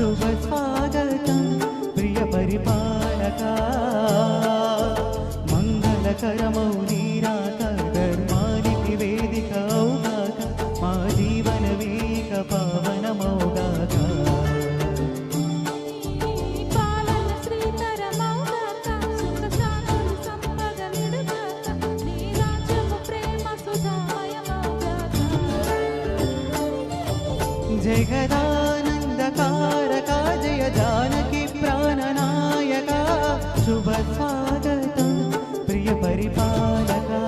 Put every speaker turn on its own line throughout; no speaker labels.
శుభ స్వాగతం ప్రియ పరిపాలక మంగళకరమౌ నీరాక ధర్మానికి వేదిక అవుగాక మా జీవన వేక పావనమౌగాక जगदानन्दकारका जय जानकी प्राणनायका शुभ स्वागतं प्रिय परिपालका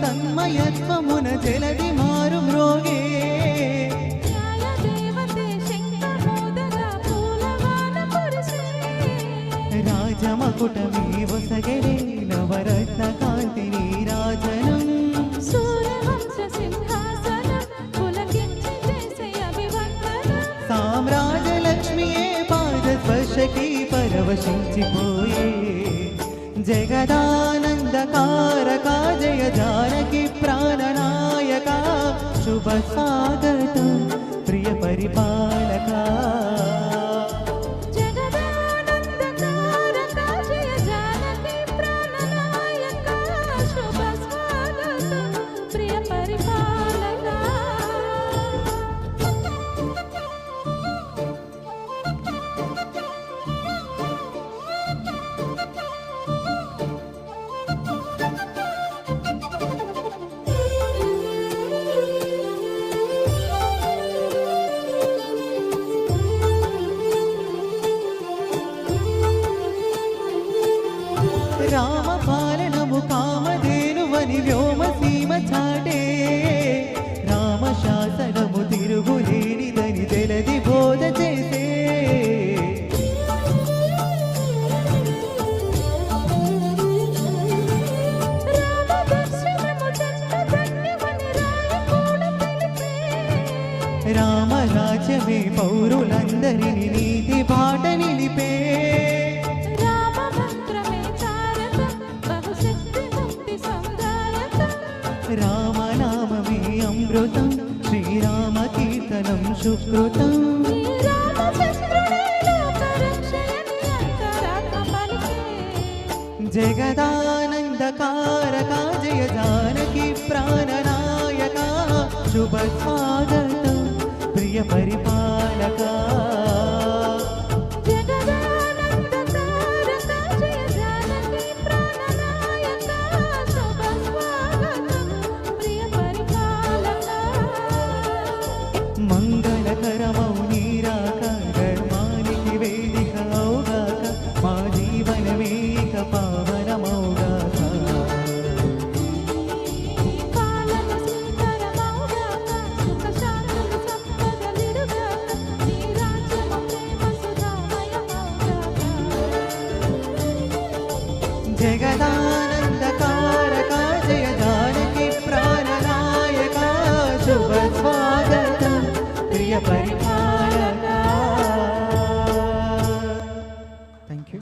తన్మయత్వమున జలది మారు మ్రోగే రాజమకుటమీ వసగరే నవరత్న కాంతి నీరాజనం సామ్రాజ్యలక్ష్మియే పాదస్పర్శకి పరవశించిపోయే जगदानन्दकारका जय जानकी प्राणनायका शुभ स्वागतं प्रिय परिपालका రామపాలనము కామధేనువని వ్యోమసీమ చాటే రామశాసనము తిరుగులేనిదని తెలది బోధ చేసే రామరాజ్యమే పౌరులందరినీ నీతి బాట నిలిపే రామనామమే అమృతం శ్రీరామ కీర్తనం సుకృతం జగదానందకారకా జయ जानकी प्राणनायका शुभ स्वागतं प्रिय परिपालका మంగళకరమౌ నీరాక ధర్మానికి వేదిక అవుగాక మా జీవన వేక పావనమౌగాక జగదానందకారకా జయ जानकी प्राणनायका शुभ स्वागतं प्रिय परिपालका। Thank you.